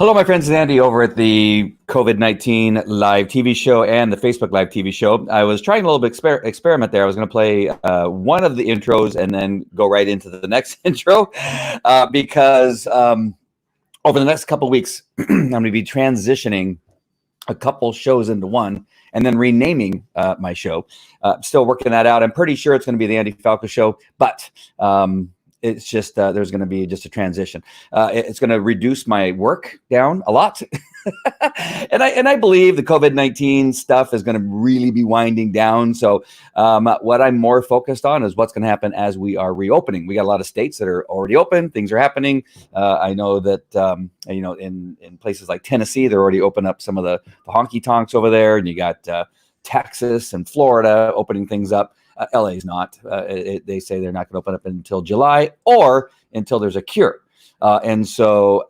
Hello, my friends. It's Andy over at the COVID-19 live TV show and the Facebook live TV show. I was trying a little bit experiment there. I was going to play one of the intros and then go right into the next intro because over the next couple of weeks, I'm going to be transitioning a couple shows into one and then renaming my show. Still working that out. I'm pretty sure it's going to be the Andy Falco Show, but it's just there's going to be just a transition. It's going to reduce my work down a lot, and I believe the COVID-19 stuff is going to really be winding down. So what I'm more focused on is what's going to happen as we are reopening. We got a lot of states that are already open. Things are happening. I know that in places like Tennessee, they're already open up some of the honky tonks over there, and you got Texas and Florida opening things up. LA is not. They say they're not going to open up until July or until there's a cure. And so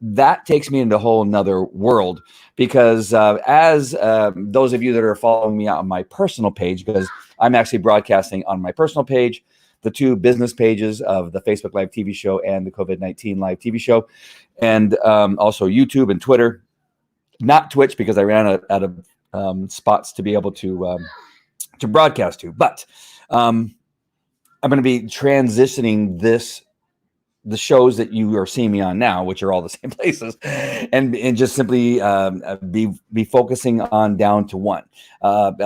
that takes me into a whole nother world because as those of you that are following me on my personal page, because I'm actually broadcasting on my personal page, the two business pages of the Facebook Live TV show and the COVID-19 live TV show, and also YouTube and Twitter, not Twitch because I ran out of spots to be able to broadcast to, but I'm going to be transitioning the shows that you are seeing me on now, which are all the same places, and just simply be focusing on down to one,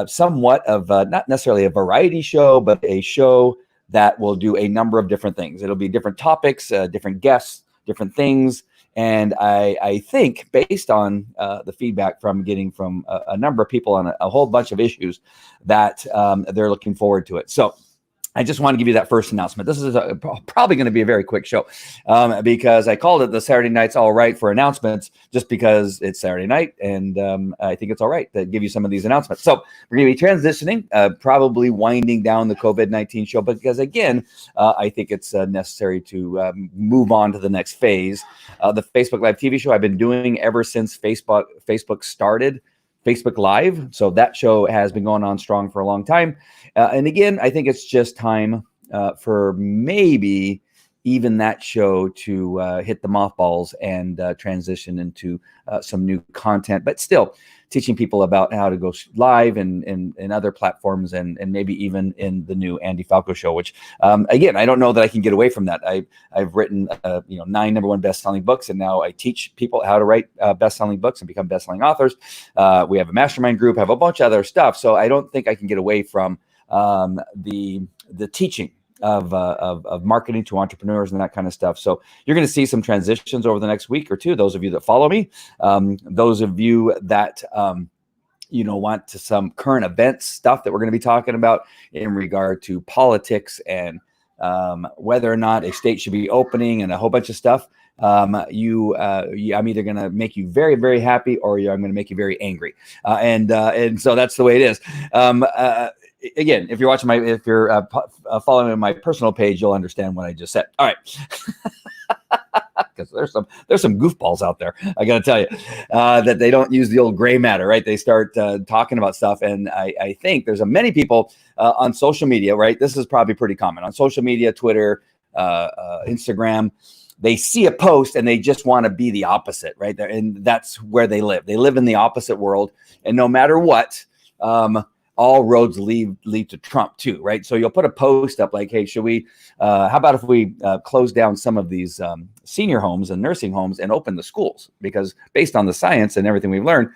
somewhat of not necessarily a variety show, but a show that will do a number of different things. It'll be different topics, different guests, different things. And I think based on the feedback from getting from a number of people on a whole bunch of issues that they're looking forward to it. So I just want to give you that first announcement. This is probably going to be a very quick show because I called it the Saturday Night's All Right for announcements just because it's Saturday night. And I think it's all right to give you some of these announcements. So we're going to be transitioning, probably winding down the COVID-19 show, but because again, I think it's necessary to move on to the next phase. The Facebook Live TV show I've been doing ever since Facebook started Facebook Live. So that show has been going on strong for a long time. And again, I think it's just time for maybe even that show to hit the mothballs and transition into some new content, but still teaching people about how to go live and other platforms and maybe even in the new Andy Falco show, which again, I don't know that I can get away from that. I've written 9 #1 best-selling books, and now I teach people how to write best-selling books and become best-selling authors. We have a mastermind group, have a bunch of other stuff. So I don't think I can get away from the teaching of marketing to entrepreneurs and that kind of stuff. So you're going to see some transitions over the next week or two. Those of you that follow me, those of you that want to some current events stuff that we're going to be talking about in regard to politics and whether or not a state should be opening and a whole bunch of stuff. I'm either going to make you very, very happy or I'm going to make you very angry. And so that's the way it is. Again, if you're watching if you're following my personal page, you'll understand what I just said. All right. Because there's some goofballs out there, I got to tell you, that they don't use the old gray matter, right? They start talking about stuff. And I think there's many people on social media, right? This is probably pretty common on social media, Twitter, Instagram. They see a post and they just want to be the opposite, right? And that's where they live. They live in the opposite world. And no matter what, all roads lead to Trump too, right? So you'll put a post up like, hey, should we, how about if we close down some of these senior homes and nursing homes and open the schools? Because based on the science and everything we've learned,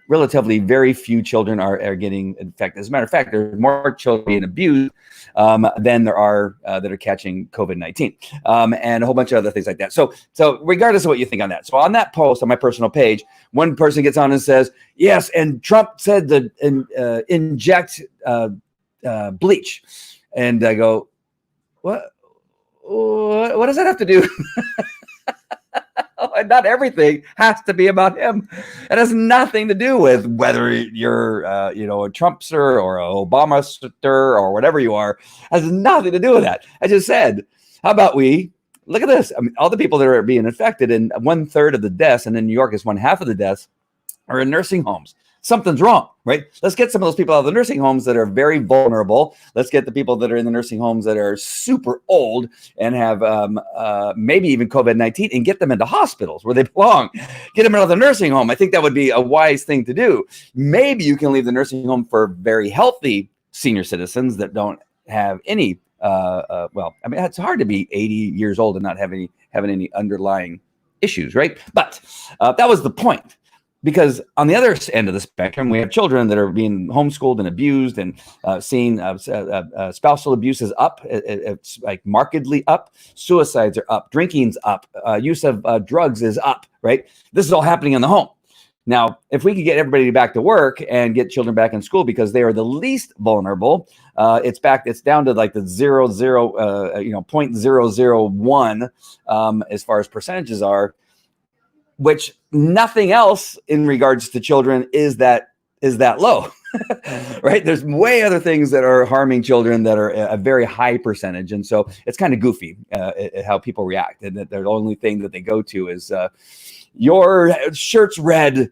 relatively very few children are getting infected. As a matter of fact, there's more children being abused than there are that are catching COVID-19 and a whole bunch of other things like that. So regardless of what you think on that. So on that post on my personal page, one person gets on and says, yes, and Trump said to inject bleach. And I go, what does that have to do? Not everything has to be about him. It has nothing to do with whether you're, a Trumpster or a Obamaster or whatever you are. It has nothing to do with that. I just said, how about we look at this? I mean, all the people that are being infected, and 1/3 of the deaths, and in New York is 1/2 of the deaths, are in nursing homes. something's wrong, right? Let's get some of those people out of the nursing homes that are very vulnerable. Let's get the people that are in the nursing homes that are super old and have maybe even COVID-19 and get them into hospitals where they belong. Get them out of the nursing home. I think that would be a wise thing to do. Maybe you can leave the nursing home for very healthy senior citizens that don't have any, well, I mean, it's hard to be 80 years old and not having any underlying issues, right? But that was the point. Because on the other end of the spectrum, we have children that are being homeschooled and abused and seeing spousal abuse is up. It's like markedly up. Suicides are up. Drinking's up. Use of drugs is up, right? This is all happening in the home. Now, if we could get everybody back to work and get children back in school because they are the least vulnerable, it's down to like the 0.001 as far as percentages are, which nothing else in regards to children is that low, right? There's way other things that are harming children that are a very high percentage. And so it's kind of goofy how people react. And that the only thing that they go to is, your shirt's red.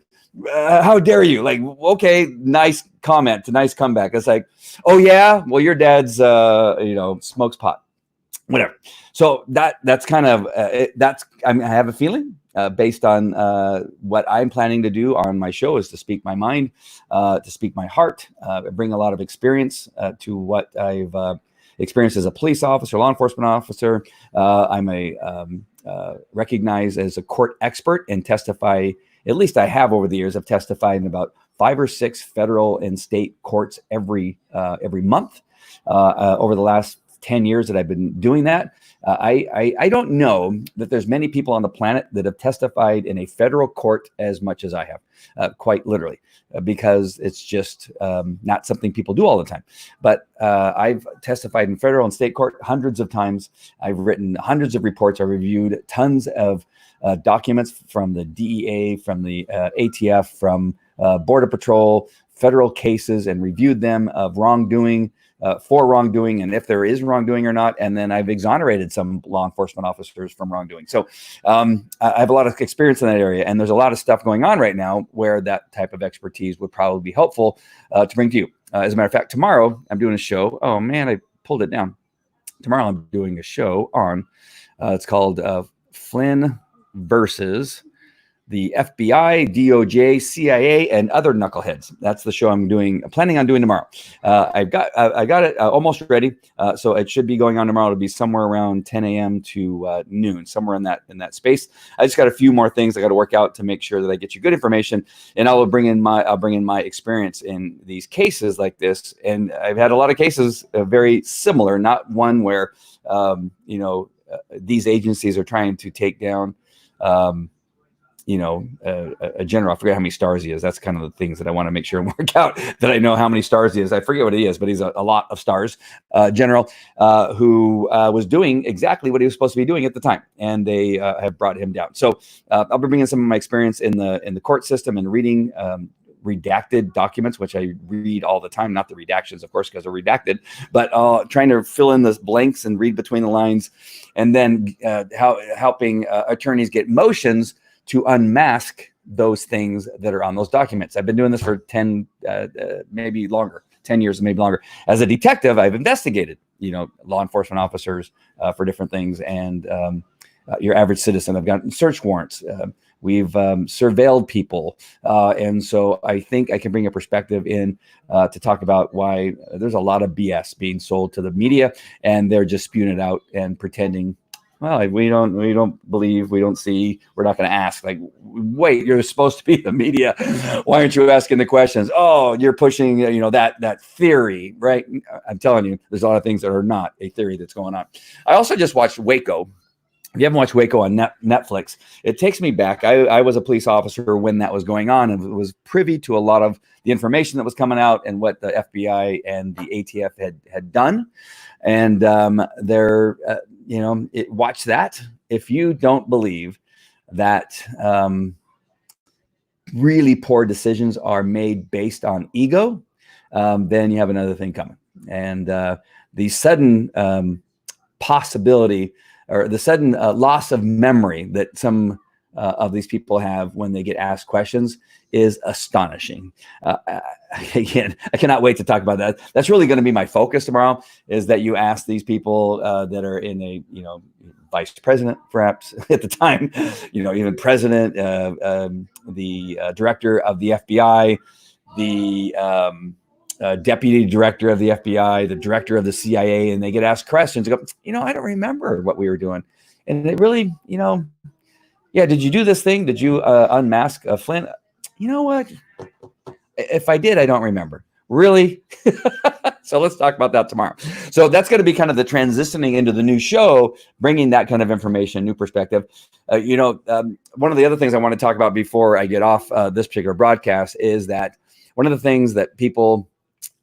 How dare you? Like, okay, nice comment, a nice comeback. It's like, oh yeah, well, your dad's, smokes pot, whatever. So that's kind of, I have a feeling based on what I'm planning to do on my show is to speak my mind, to speak my heart, bring a lot of experience to what I've experienced as a police officer, law enforcement officer. I'm recognized as a court expert and testify, at least I have over the years, I've testified in about 5 or 6 federal and state courts every month over the last 10 years that I've been doing that. I don't know that there's many people on the planet that have testified in a federal court as much as I have, quite literally, because it's just not something people do all the time. But I've testified in federal and state court hundreds of times. I've written hundreds of reports. I reviewed tons of documents from the DEA, from the ATF, from Border Patrol, federal cases, and reviewed them of wrongdoing, for wrongdoing, and if there is wrongdoing or not. And then I've exonerated some law enforcement officers from wrongdoing. So I have a lot of experience in that area, and there's a lot of stuff going on right now where that type of expertise would probably be helpful to bring to you. As a matter of fact, tomorrow I'm doing a show. Oh man, I pulled it down. Tomorrow I'm doing a show on, it's called Flynn versus the FBI, DOJ, CIA, and other knuckleheads. That's the show I'm planning on doing tomorrow. I got it almost ready, so it should be going on tomorrow. It'll be somewhere around 10 a.m. to noon, somewhere in that space. I just got a few more things I got to work out to make sure that I get you good information, and I'll bring in my experience in these cases like this. And I've had a lot of cases very similar, not one where these agencies are trying to take down. A general. I forget how many stars he is. That's kind of the things that I want to make sure and work out, that I know how many stars he is. I forget what he is, but he's a lot of stars. General who was doing exactly what he was supposed to be doing at the time, and they have brought him down. So I'll be bringing some of my experience in the court system and reading redacted documents, which I read all the time. Not the redactions, of course, because they're redacted, but trying to fill in the blanks and read between the lines, and then helping attorneys get motions to unmask those things that are on those documents. I've been doing this for 10 years, maybe longer. As a detective, I've investigated, law enforcement officers for different things, and your average citizen. I've gotten search warrants. We've surveilled people. And so I think I can bring a perspective in to talk about why there's a lot of BS being sold to the media, and they're just spewing it out and pretending, well, we don't believe, we don't see, we're not going to ask. Like, wait, you're supposed to be the media. Why aren't you asking the questions? Oh, you're pushing, that theory, right? I'm telling you, there's a lot of things that are not a theory that's going on. I also just watched Waco. If you haven't watched Waco on Netflix, it takes me back. I was a police officer when that was going on, and was privy to a lot of the information that was coming out and what the FBI and the ATF had done. And watch that. If you don't believe that really poor decisions are made based on ego, then you have another thing coming. And the sudden possibility, or the sudden loss of memory that some of these people have when they get asked questions is astonishing. Again, I cannot wait to talk about that. That's really going to be my focus tomorrow, is that you ask these people that are in a, vice president, perhaps at the time, even president, the director of the FBI, the deputy director of the FBI, the director of the CIA, and they get asked questions. They go, I don't remember what we were doing. And it really, yeah, did you do this thing? Did you unmask Flynn? You know what? If I did, I don't remember. Really? So let's talk about that tomorrow. So that's going to be kind of the transitioning into the new show, bringing that kind of information, new perspective. One of the other things I want to talk about before I get off this particular broadcast is that one of the things that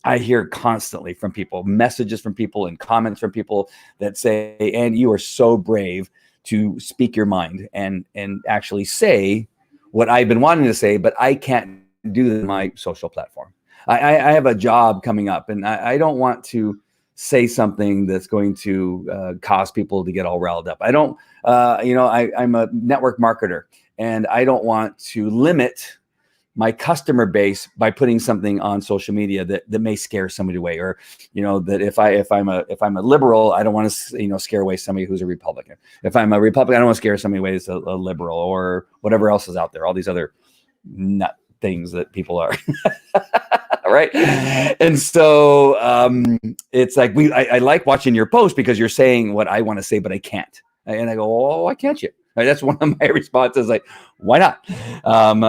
I hear constantly from people, messages from people and comments from people that say, and you are so brave to speak your mind and actually say what I've been wanting to say, but I can't do that on my social platform. I have a job coming up, and I don't want to say something that's going to cause people to get all riled up. I don't, I'm a network marketer, and I don't want to limit my customer base by putting something on social media that may scare somebody away, or that if I'm a liberal, I don't want to scare away somebody who's a Republican. If I'm a Republican, I don't want to scare somebody away as a liberal, or whatever else is out there. All these other nut things that people are. Right. And so it's like I like watching your post because you're saying what I want to say, but I can't. And I go, oh, why can't you? Right, that's one of my responses. Like, why not?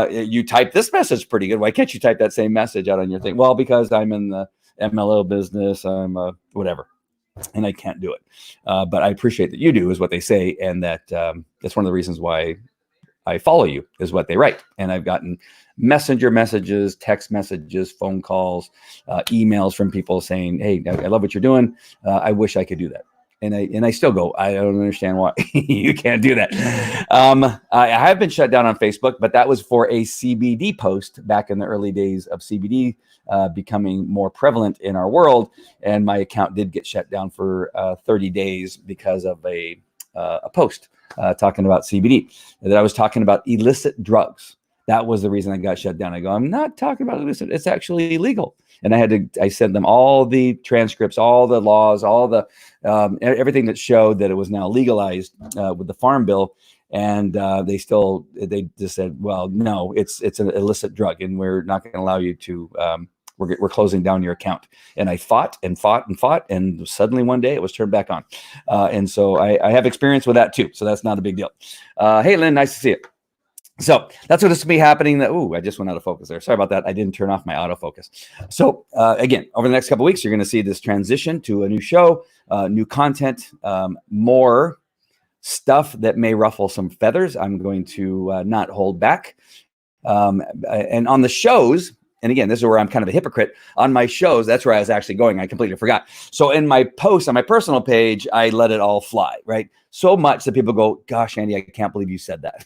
You type this message pretty good. Why can't you type that same message out on your thing? Well, because I'm in the MLO business. I'm whatever, and I can't do it. But I appreciate that you do, is what they say, and that's one of the reasons why I follow you, is what they write. And I've gotten messenger messages, text messages, phone calls, emails from people saying, hey, I love what you're doing. I wish I could do that. And I still go, I don't understand why you can't do that. I have been shut down on Facebook, but that was for a CBD post back in the early days of CBD becoming more prevalent in our world. And my account did get shut down for 30 days because of a post talking about CBD, that I was talking about illicit drugs. That was the reason I got shut down. I go, I'm not talking about illicit. It's actually illegal. And I sent them all the transcripts, all the laws, all the everything that showed that it was now legalized with the Farm Bill. And they just said, well, no, it's an illicit drug, and we're not going to allow you to. We're closing down your account. And I fought and fought and fought, and suddenly one day it was turned back on. And so I have experience with that too. So that's not a big deal. Hey, Lynn, nice to see you. So that's what is to be happening. I just went out of focus there. Sorry about that. I didn't turn off my autofocus. So again, over the next couple of weeks, you're going to see this transition to a new show, new content, more stuff that may ruffle some feathers. I'm going to not hold back. And on the shows, and again, this is where I'm kind of a hypocrite. On my shows, that's where I was actually going. I completely forgot. So in my posts on my personal page, I let it all fly, right? So much that people go, gosh, Andy, I can't believe you said that.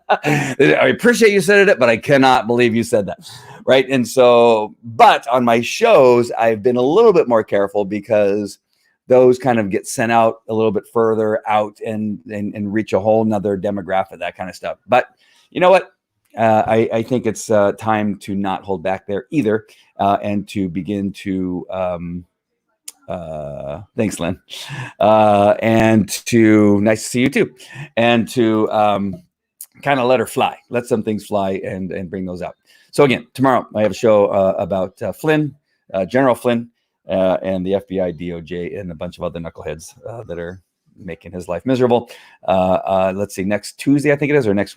I appreciate you said it, but I cannot believe you said that, right? And so, but on my shows, I've been a little bit more careful, because those kind of get sent out a little bit further out and reach a whole nother demographic, that kind of stuff. But you know what? I think it's time to not hold back there either, and to begin to, thanks, Lynn, and to, nice to see you too, and to kind of let her fly, let some things fly and bring those out. So again, tomorrow I have a show about Flynn, General Flynn, and the FBI, DOJ, and a bunch of other knuckleheads that are making his life miserable. Let's see, next Tuesday, I think it is, or next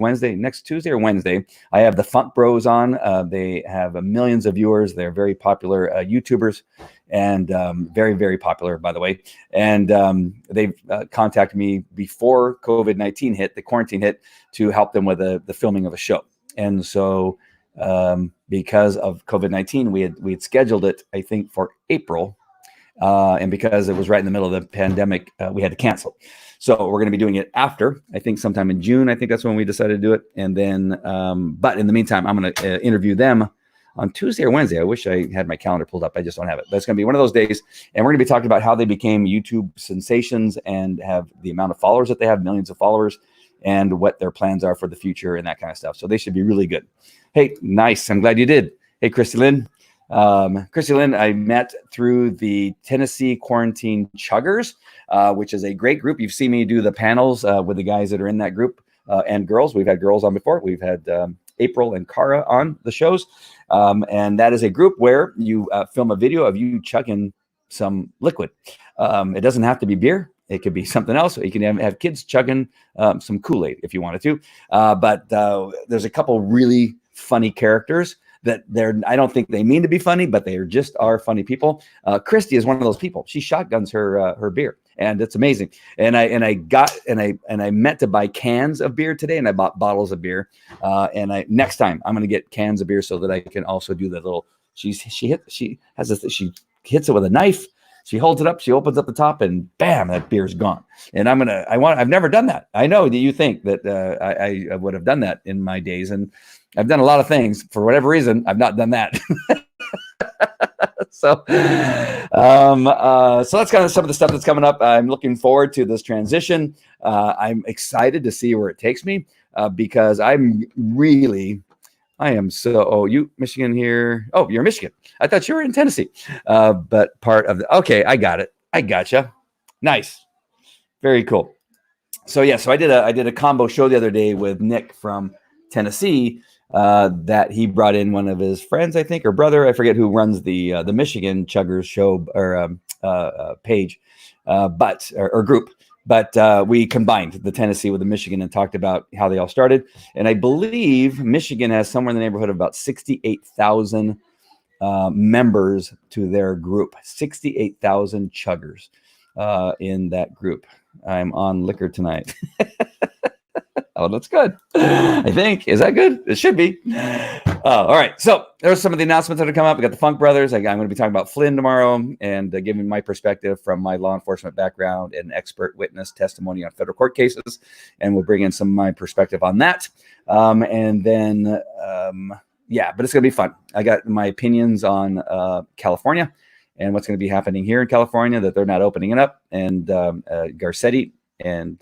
Tuesday or Wednesday, I have the Funk Bros on. They have millions of viewers. They're very popular YouTubers, and very, very popular, by the way. And they've contacted me before COVID-19 hit, the quarantine hit, to help them with the filming of a show. And so because of COVID-19, we had scheduled it, I think, for April. And because it was right in the middle of the pandemic, we had to cancel. So we're going to be doing it after, I think sometime in June. I think that's when we decided to do it. And then, but in the meantime, I'm going to interview them on Tuesday or Wednesday. I wish I had my calendar pulled up. I just don't have it. But it's going to be one of those days. And we're going to be talking about how they became YouTube sensations and have the amount of followers that they have, millions of followers. and what their plans are for the future and that kind of stuff. So they should be really good. Hey, nice. I'm glad you did. Hey, Crystalline. Crystalline, I met through the Tennessee Quarantine Chuggers, which is a great group. You've seen me do the panels with the guys that are in that group and girls. We've had girls on before. We've had April and Cara on the shows. And that is a group where you film a video of you chugging some liquid. It doesn't have to be beer. It could be something else. You can have kids chugging some Kool-Aid if you wanted to. But there's a couple really funny characters that I don't think they mean to be funny, but they just are funny people. Christy is one of those people. She shotguns her beer, and it's amazing. And I meant to buy cans of beer today, and I bought bottles of beer. And next time I'm going to get cans of beer so that I can also do that little. She hits it with a knife. She holds it up, she opens up the top, and bam, that beer's gone. And I've never done that. I know that you think that I would have done that in my days, and I've done a lot of things. For whatever reason, I've not done that. So that's kind of some of the stuff that's coming up. I'm looking forward to this transition. I'm excited to see where it takes me because I am so. Oh, you Michigan here? Oh, you're in Michigan. I thought you were in Tennessee. But part of the. Okay, I got it. I gotcha. Nice, very cool. So yeah, so I did a combo show the other day with Nick from Tennessee. That he brought in one of his friends, I think, or brother. I forget who runs the Michigan Chuggers show or page, or group. But we combined the Tennessee with the Michigan and talked about how they all started. And I believe Michigan has somewhere in the neighborhood of about 68,000 members to their group. 68,000 chuggers in that group. I'm on liquor tonight. Oh, that's good. I think. Is that good? It should be. All right. So there's some of the announcements that are coming up. We got the Funk Brothers. I'm going to be talking about Flynn tomorrow and giving my perspective from my law enforcement background and expert witness testimony on federal court cases. And we'll bring in some of my perspective on that. And then, but it's going to be fun. I got my opinions on California and what's going to be happening here in California, that they're not opening it up. And Garcetti, and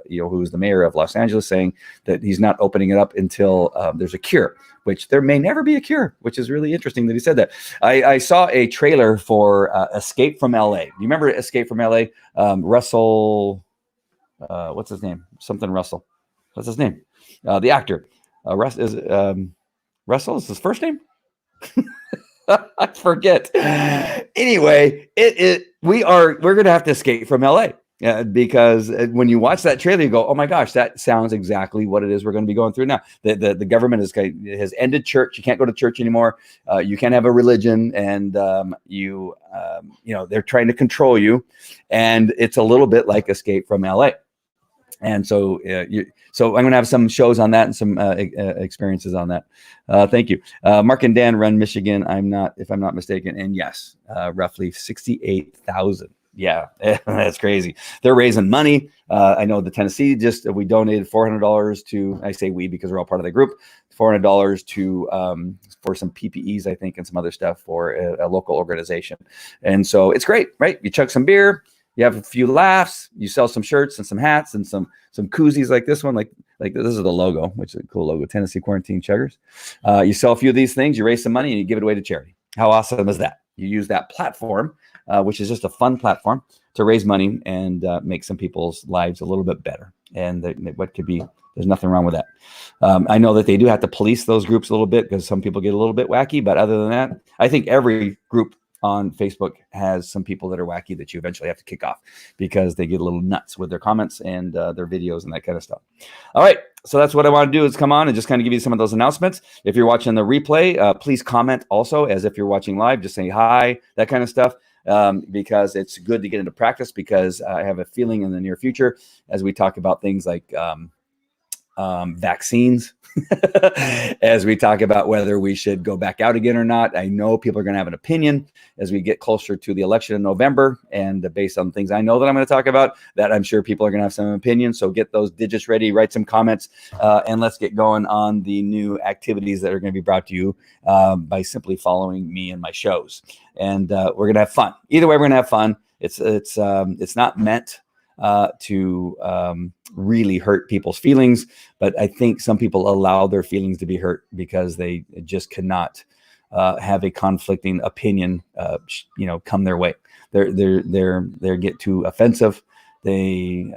who's the mayor of Los Angeles, saying that he's not opening it up until there's a cure, which there may never be a cure, which is really interesting that he said that. I saw a trailer for Escape from LA. Do you remember Escape from LA? Russell, what's his name? Something Russell. What's his name? The actor. Russell is his first name? I forget. Anyway, we're going to have to escape from LA. Because when you watch that trailer, you go, "Oh my gosh, that sounds exactly what it is we're going to be going through now." The government has ended church. You can't go to church anymore. You can't have a religion, and they're trying to control you. And it's a little bit like Escape from LA. And so, so I'm going to have some shows on that and some experiences on that. Thank you. Mark and Dan run Michigan. If I'm not mistaken, and yes, roughly 68,000. Yeah, that's crazy. They're raising money. I know the Tennessee we donated $400 to. I say we because we're all part of the group. $400 to for some PPEs, I think, and some other stuff for a local organization. And so it's great, right? You chug some beer, you have a few laughs, you sell some shirts and some hats and some koozies like this one, like this is the logo, which is a cool logo, Tennessee Quarantine Chuggers. You sell a few of these things, you raise some money, and you give it away to charity. How awesome is that? You use that platform, which is just a fun platform, to raise money and make some people's lives a little bit better. And there's nothing wrong with that. I know that they do have to police those groups a little bit because some people get a little bit wacky. But other than that, I think every group on Facebook has some people that are wacky that you eventually have to kick off because they get a little nuts with their comments and their videos and that kind of stuff. All right. So that's what I want to do, is come on and just kind of give you some of those announcements. If you're watching the replay, please comment also as if you're watching live. Just say hi, that kind of stuff. Because it's good to get into practice, because I have a feeling in the near future, as we talk about things like vaccines, as we talk about whether we should go back out again or not. I know people are going to have an opinion as we get closer to the election in November, and based on things I know that I'm going to talk about, that I'm sure people are going to have some opinions. So get those digits ready, write some comments, and let's get going on the new activities that are going to be brought to you by simply following me and my shows. And we're going to have fun. Either way, we're going to have fun. It's not meant to really hurt people's feelings. But I think some people allow their feelings to be hurt because they just cannot have a conflicting opinion, come their way. They get too offensive. They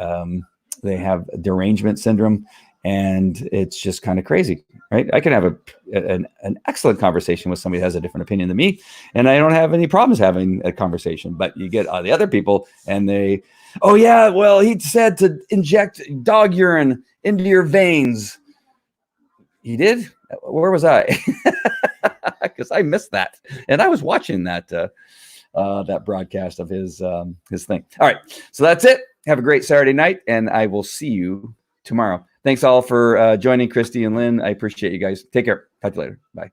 have derangement syndrome, and it's just kind of crazy, right? I can have an excellent conversation with somebody that has a different opinion than me, and I don't have any problems having a conversation. But you get the other people, and they, oh yeah, well, he said to inject dog urine into your veins. He did? Where was I? Because I missed that, and I was watching that broadcast of his thing. All right, so that's it. Have a great Saturday night, and I will see you tomorrow. Thanks all for joining, Christy and Lynn. I appreciate you guys. Take care. Talk to you later. Bye.